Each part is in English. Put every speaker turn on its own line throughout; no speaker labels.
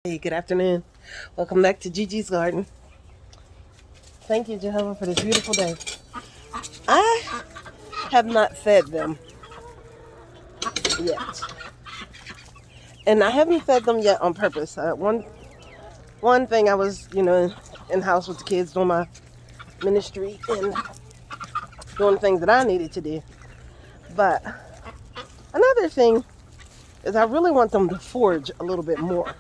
Hey, good afternoon. Welcome back to Gigi's Garden. Thank you, Jehovah, for this beautiful day. I have not fed them yet, and I haven't fed them yet on purpose. One thing I was, in house with the kids doing my ministry and doing things that I needed to do. But another thing is I really want them to forage a little bit more.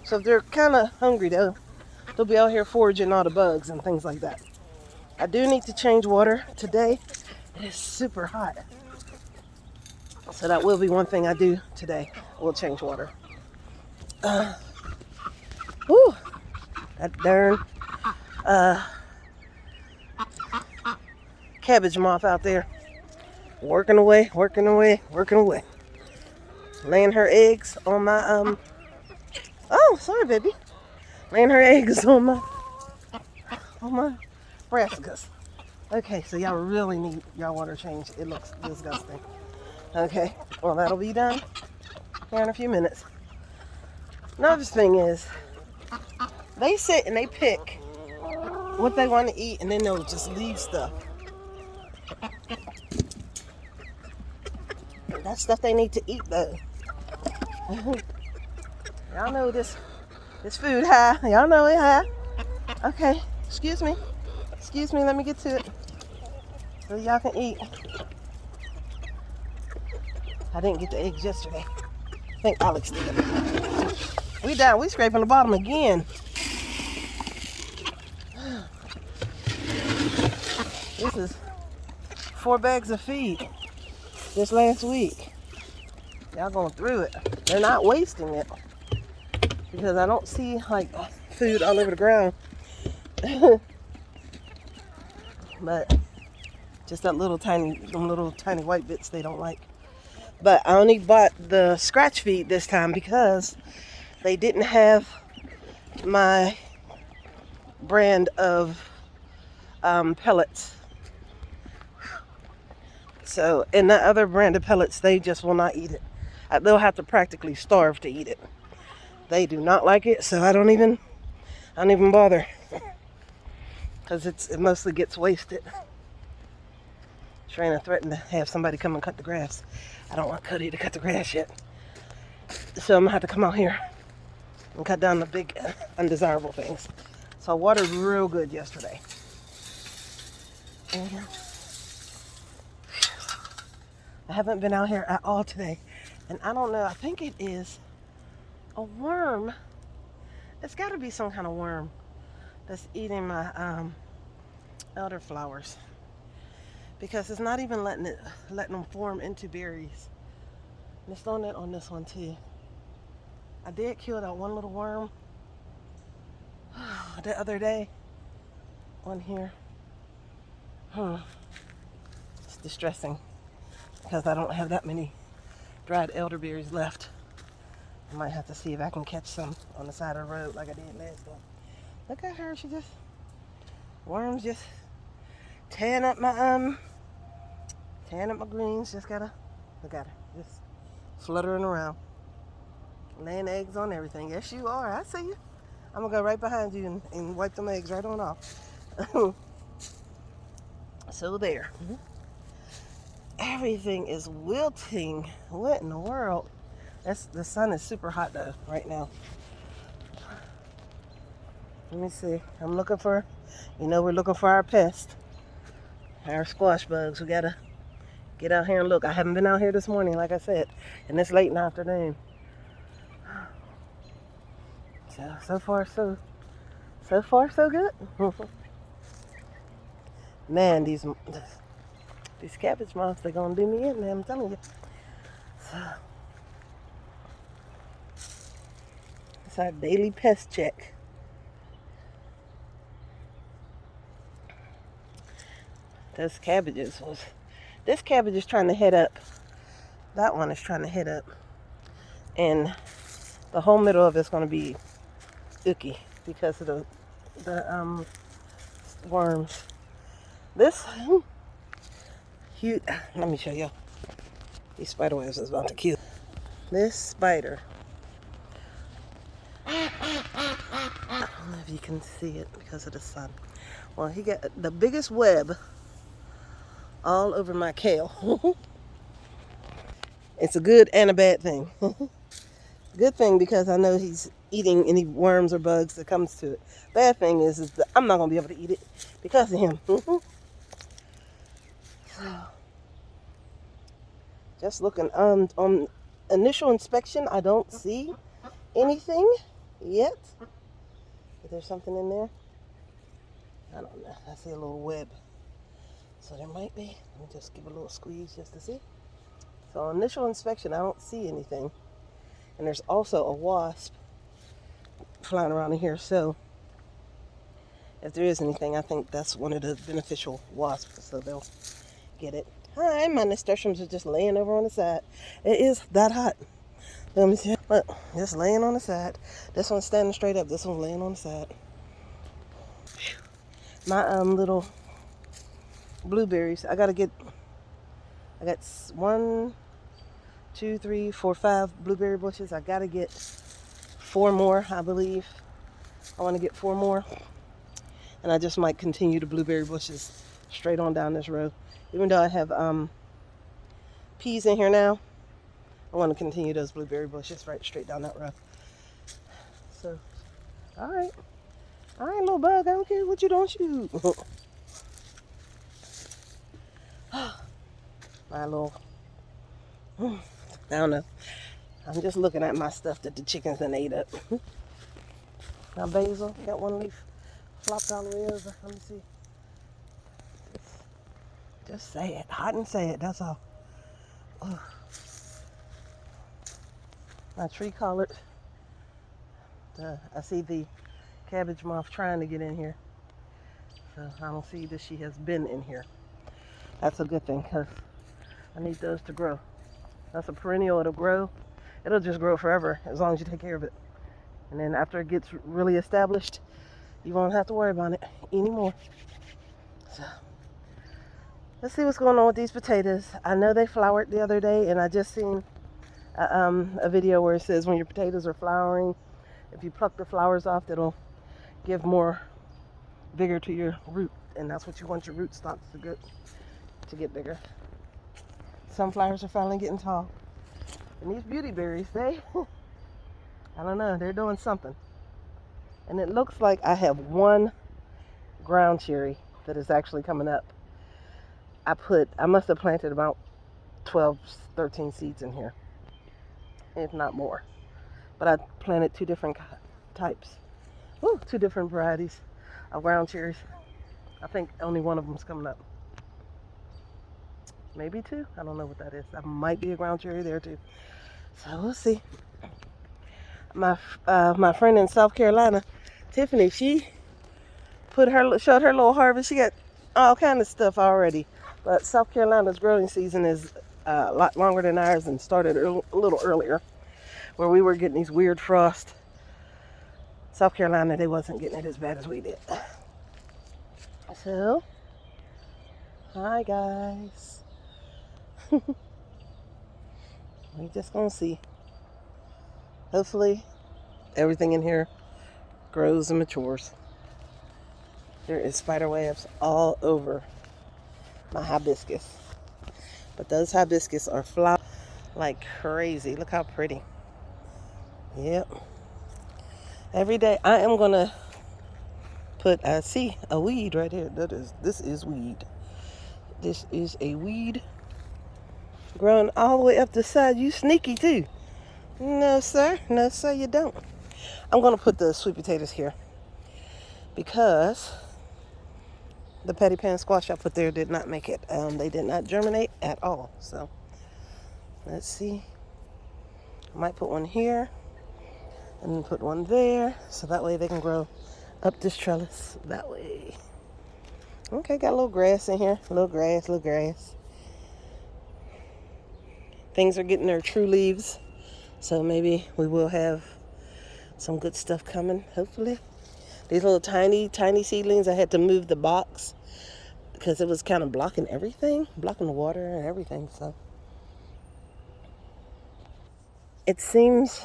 So if they're kind of hungry, they'll be out here foraging all the bugs and things like that. I do need to change water today. It is super hot. So that will be one thing I do today. We'll change water. Whew, that darn cabbage moth out there. Working away. Laying her eggs on my, oh, sorry, baby. Laying her eggs on my brassicas. Okay, so y'all really need y'all water change. It looks disgusting. Okay, well, that'll be done here in a few minutes. Another thing is, they sit and they pick what they want to eat, and then they'll just leave stuff. That's stuff they need to eat, though. Y'all know this food high. Y'all know it high. Okay, excuse me, let me get to it so y'all can eat. I didn't get the eggs yesterday. I think Alex did. We down. We scraping the bottom again. This is 4 bags of feed this last week. Y'all going through it. They're not wasting it because I don't see like food all over the ground. But just them little tiny white bits they don't like. But I only bought the scratch feed this time because they didn't have my brand of pellets. So in that other brand of pellets, they just will not eat it. They'll have to practically starve to eat it. They do not like it, so I don't even bother because it mostly gets wasted. Trying to threaten to have somebody come and cut the grass. I don't want Cody to cut the grass yet. So I'm going to have to come out here and cut down the big undesirable things. So I watered real good yesterday. And I haven't been out here at all today. And I don't know, I think it is a worm. It's got to be some kind of worm that's eating my elderflowers. Because it's not even letting them form into berries. And it's on that on this one too. I did kill that one little worm the other day on here. It's distressing because I don't have that many dried elderberries left. I might have to see if I can catch some on the side of the road like I did last time. Look at her, worms just tearing up my greens. Just gotta look at her, just fluttering around, laying eggs on everything. Yes, you are. I see you. I'm gonna go right behind you and wipe them eggs right on off. So there. Everything is wilting. What in the world? The sun is super hot though right now. Let me see. I'm looking for, we're looking for our pest, our squash bugs. We gotta get out here and look. I haven't been out here this morning, like I said, and it's late in the afternoon. So far so good. Man, these cabbage moths, they're gonna do me in, man, I'm telling you. So, it's our daily pest check. This cabbage is trying to head up. That one is trying to head up. And the whole middle of it's gonna be icky because of the worms. This huge, let me show you. These spider webs is about to kill. This spider don't know if you can see it because of the sun. Well, he got the biggest web all over my kale. It's a good and a bad thing. Good thing because I know he's eating any worms or bugs that comes to it. Bad thing is that I'm not gonna be able to eat it because of him. Just looking on initial inspection, I don't see anything yet. Is there something in there? I don't know. I see a little web. So there might be. Let me just give a little squeeze just to see. So initial inspection, I don't see anything. And there's also a wasp flying around in here. So if there is anything, I think that's one of the beneficial wasps. So they'll get it. Hi, my nasturtiums are just laying over on the side. It is that hot. Let me see. Look, just laying on the side. This one's standing straight up. This one's laying on the side. My little blueberries. I got 1, 2, 3, 4, 5 blueberry bushes. I gotta get 4 more, I believe. I want to get 4 more, and I just might continue the blueberry bushes straight on down this row. Even though I have peas in here now, I want to continue those blueberry bushes right straight down that row. So, all right, little bug. I don't care what you don't shoot. My little, I don't know. I'm just looking at my stuff that the chickens done ate up. Now basil, got one leaf flopped all the way over. Let me see. Just sad, hot and sad, that's all. Ugh. My tree collard. I see the cabbage moth trying to get in here. So I don't see that she has been in here. That's a good thing because I need those to grow. That's a perennial, it'll grow. It'll just grow forever as long as you take care of it. And then after it gets really established, you won't have to worry about it anymore. So let's see what's going on with these potatoes. I know they flowered the other day, and I just seen a video where it says when your potatoes are flowering, if you pluck the flowers off, that'll give more vigor to your root, and that's what you want your root stocks to get bigger. Sunflowers are finally getting tall, and these beauty berries, I don't know, they're doing something. And it looks like I have one ground cherry that is actually coming up. I must have planted about 12, 13 seeds in here, if not more. But I planted 2 different types. 2 different varieties of ground cherries. I think only one of them's coming up. Maybe 2. I don't know what that is. That might be a ground cherry there too. So we'll see. My friend in South Carolina, Tiffany, she showed her little harvest. She got all kind of stuff already. But South Carolina's growing season is a lot longer than ours and started a little earlier, where we were getting these weird frosts. South Carolina, they wasn't getting it as bad as we did. So, hi guys. We're just gonna see. Hopefully, everything in here grows and matures. There is spider webs all over my hibiscus. But those hibiscus are flowering like crazy. Look how pretty. Yep. Every day I am gonna I see a weed right here. This is weed. This is a weed growing all the way up the side. You sneaky too. No sir, you don't. I'm gonna put the sweet potatoes here because the patty pan squash I put there did not make it. They did not germinate at all. So let's see. I might put one here and then put one there, so that way they can grow up this trellis that way. Okay, got a little grass in here. Little grass. Things are getting their true leaves, so maybe we will have some good stuff coming, hopefully. These little tiny seedlings, I had to move the box because it was kind of blocking everything, blocking the water and everything. So it seems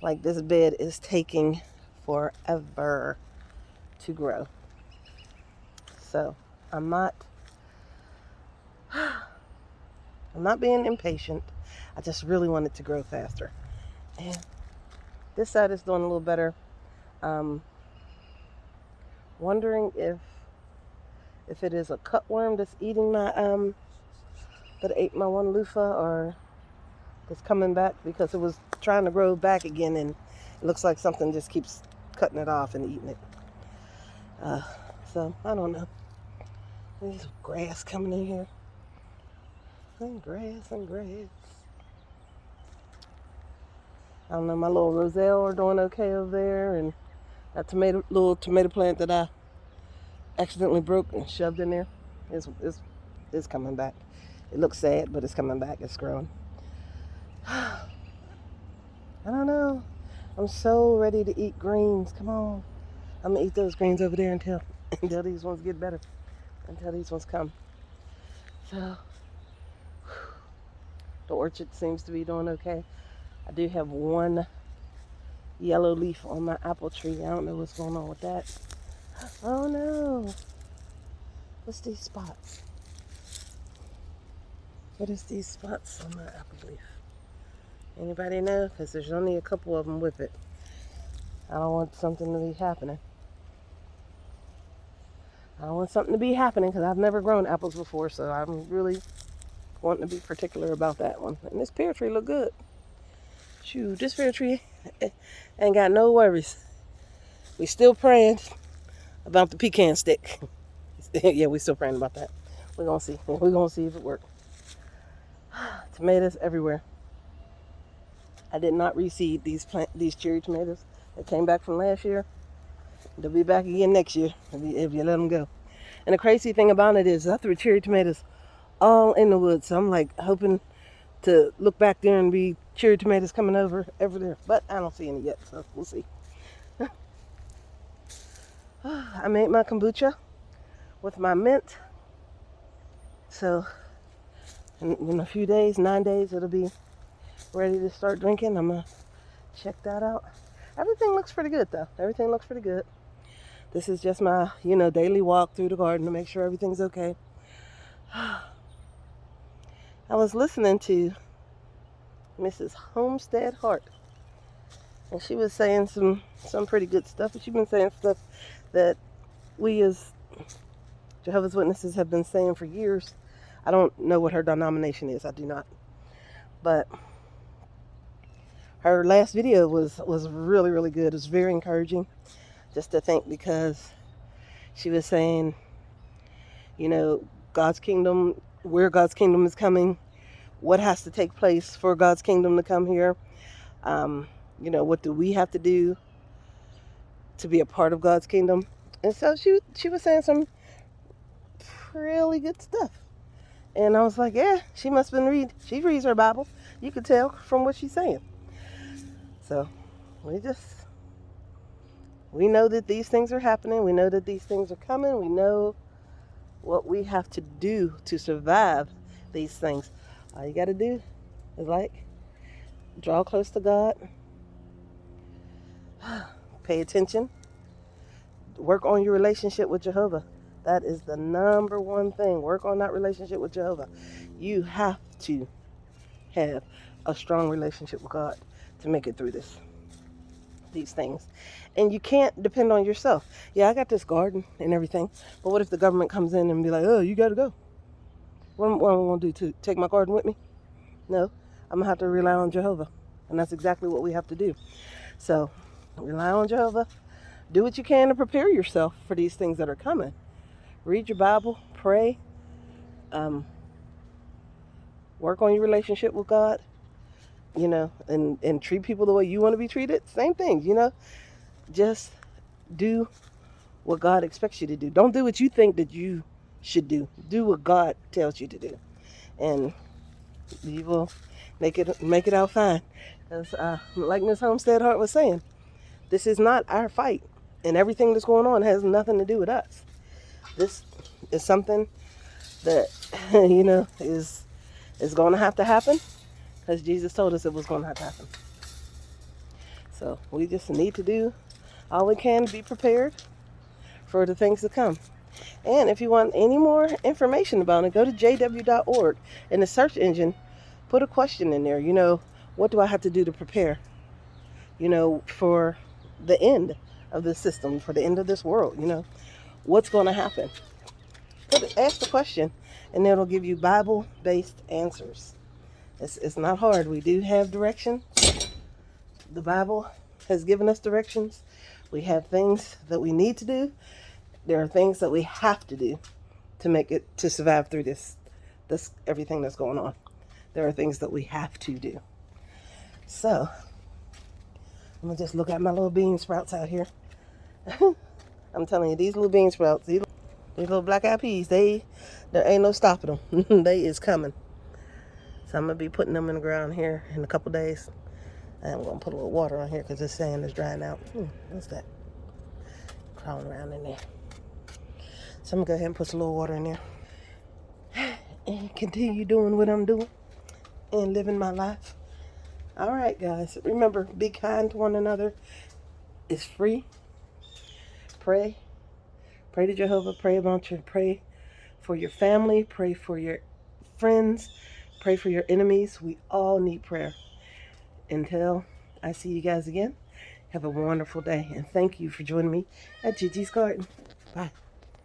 like this bed is taking forever to grow. So I'm not being impatient. I just really want it to grow faster. And this side is doing a little better. Wondering if it is a cutworm that's eating my that ate my one loofah, or that's coming back, because it was trying to grow back again, and it looks like something just keeps cutting it off and eating it. So I don't know. There's grass coming in here. And grass and grass. I don't know, my little roselle are doing okay over there, and that little tomato plant that I accidentally broke and shoved in there is coming back. It looks sad, but it's coming back. It's growing. I don't know. I'm so ready to eat greens. Come on. I'm going to eat those greens over there until these ones get better. Until these ones come. So, the orchard seems to be doing okay. I do have one yellow leaf on my apple tree. I don't know what's going on with that. Oh no. What's these spots? What is these spots on my apple leaf? Anybody know? Because there's only a couple of them with it. I don't want something to be happening. I don't want something to be happening because I've never grown apples before, so I'm really wanting to be particular about that one. And this pear tree look good. Shoot, this pear tree ain't got no worries. We still praying about the pecan stick. Yeah, we still praying about that. We're gonna see. We're gonna see if it works. Tomatoes everywhere. I did not reseed these cherry tomatoes that came back from last year. They'll be back again next year if you let them go. And the crazy thing about it is I threw cherry tomatoes all in the woods. So I'm like hoping to look back there and be cherry tomatoes coming over there. But I don't see any yet, so we'll see. I made my kombucha with my mint. So in a few days, 9 days, it'll be ready to start drinking. I'm going to check that out. Everything looks pretty good, though. Everything looks pretty good. This is just my, daily walk through the garden to make sure everything's okay. I was listening to Mrs. Homestead Hart, and she was saying some pretty good stuff. But she's been saying stuff that we as Jehovah's Witnesses have been saying for years. I don't know what her denomination is. I do not. But her last video was really, really good. It was very encouraging just to think, because she was saying, God's kingdom, where God's kingdom is coming, what has to take place for God's kingdom to come here. What do we have to do to be a part of God's kingdom? And so she was saying some really good stuff. And I was like, yeah, she must have been she reads her Bible. You could tell from what she's saying. So we know that these things are happening. We know that these things are coming. We know what we have to do to survive these things. All you got to do is draw close to God, pay attention, work on your relationship with Jehovah. That is the number one thing. Work on that relationship with Jehovah. You have to have a strong relationship with God to make it through these things. And you can't depend on yourself. Yeah, I got this garden and everything, but what if the government comes in and be like, oh, you got to go? What am I going to do? Take my garden with me? No, I'm going to have to rely on Jehovah. And that's exactly what we have to do. So rely on Jehovah. Do what you can to prepare yourself for these things that are coming. Read your Bible, pray, work on your relationship with God, and treat people the way you want to be treated. Same thing, just do what God expects you to do. Don't do what you think that you should do. Do what God tells you to do, and you will make it out fine. As like Ms. Homestead Hart was saying, this is not our fight, and everything that's going on has nothing to do with us. This is something that is going to have to happen, because Jesus told us it was going to have to happen. So we just need to do all we can be prepared for the things to come. And if you want any more information about it, go to jw.org. In the search engine, put a question in there. What do I have to do to prepare, for the end of this system, for the end of this world? What's going to happen? Ask the question, and it'll give you Bible-based answers. It's not hard. We do have direction. The Bible has given us directions. We have things that we need to do. There are things that we have to do to survive through this everything that's going on. There are things that we have to do. So I'm gonna just look at my little bean sprouts out here. I'm telling you, these little bean sprouts, these little black-eyed peas, there ain't no stopping them. They is coming. So I'm gonna be putting them in the ground here in a couple days. And I'm gonna put a little water on here because this sand is drying out. What's that? Crawling around in there. So I'm gonna go ahead and put some little water in there and continue doing what I'm doing and living my life. All right, guys. Remember, be kind to one another. It's free. Pray. Pray to Jehovah. Pray for your family. Pray for your friends. Pray for your enemies. We all need prayer. Until I see you guys again, have a wonderful day. And thank you for joining me at Gigi's Garden. Bye.